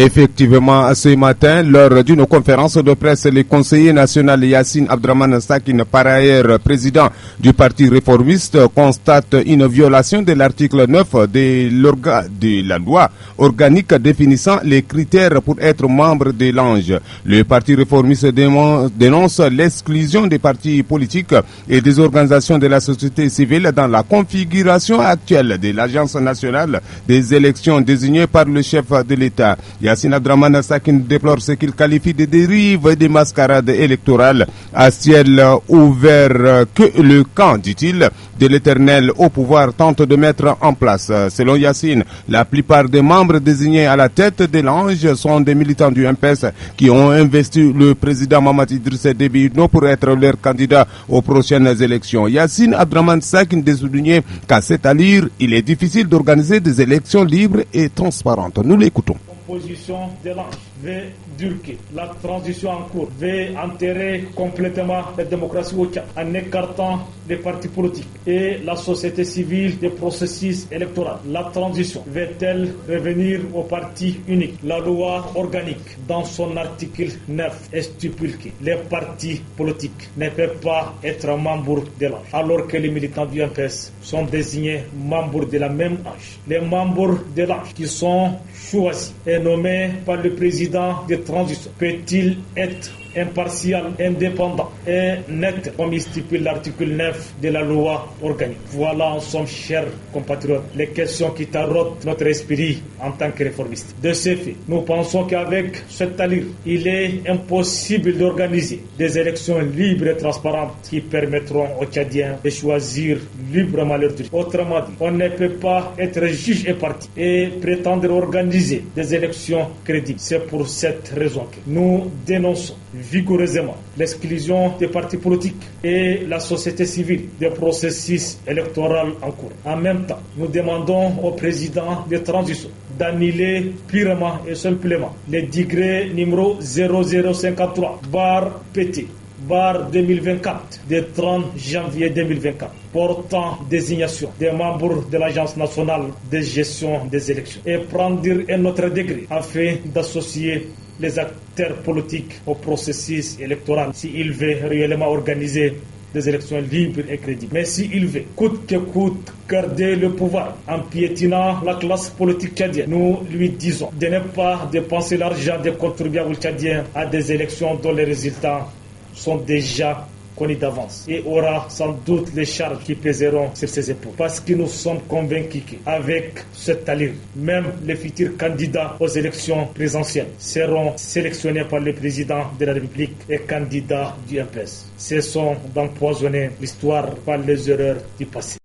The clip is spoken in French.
Effectivement, ce matin, lors d'une conférence de presse, le conseiller national Yassine Abdraman Sakin, par ailleurs président du parti réformiste, constate une violation de l'article 9 de la loi organique définissant les critères pour être membre de l'ANGE. Le parti réformiste dénonce l'exclusion des partis politiques et des organisations de la société civile dans la configuration actuelle de l'Agence nationale des élections désignée par le chef de l'État. Yassine Abdraman Sakin déplore ce qu'il qualifie de dérive et de mascarade électorale à ciel ouvert que le camp, dit-il, de l'éternel au pouvoir tente de mettre en place. Selon Yassine, la plupart des membres désignés à la tête de l'ANGE sont des militants du MPS qui ont investi le président Mahamat Idrissa Déby Itno pour être leur candidat aux prochaines élections. Yassine Abdraman Sakin de souligner qu'à cette allure, il est difficile d'organiser des élections libres et transparentes. Nous l'écoutons. Position de l'ANGE veut durquer la transition en cours, veut enterrer complètement la démocratie au Tchad en écartant les partis politiques et la société civile des processus électoraux. La transition veut-elle revenir au parti unique? La loi organique, dans son article 9, stipule que les partis politiques ne peuvent pas être membres de l'ANGE, alors que les militants du MPS sont désignés membres de la même ANGE. Les membres de l'ANGE qui sont choisis et nommé par le président de transition peut-il être impartial, indépendant et net, comme il stipule l'article 9 de la loi organique? Voilà, en somme, chers compatriotes, les questions qui taraudent notre esprit en tant que réformistes. De ce fait, nous pensons qu'avec cette allure, il est impossible d'organiser des élections libres et transparentes qui permettront aux Tchadiens de choisir librement leur dirigeant. Autrement dit, on ne peut pas être juge et parti et prétendre organiser des élections crédibles. C'est pour cette raison que nous dénonçons vigoureusement l'exclusion des partis politiques et la société civile des processus électoraux en cours. En même temps, nous demandons au président de transition d'annuler purement et simplement les décrets numéro 0053/PT 2024 du 30 janvier 2024 portant désignation des membres de l'Agence nationale de gestion des élections et prendre un autre décret afin d'associer les acteurs politiques au processus électoral s'il veut réellement organiser des élections libres et crédibles. Mais s'il veut, coûte que coûte, garder le pouvoir en piétinant la classe politique tchadienne, nous lui disons de ne pas dépenser l'argent des contribuables tchadiens à des élections dont les résultats sont déjà connus d'avance et aura sans doute les charges qui pèseront sur ses épaules. Parce que nous sommes convaincus qu'avec cette allure, même les futurs candidats aux élections présidentielles seront sélectionnés par le président de la République et candidats du MPS. Cessons d'empoisonner l'histoire par les erreurs du passé.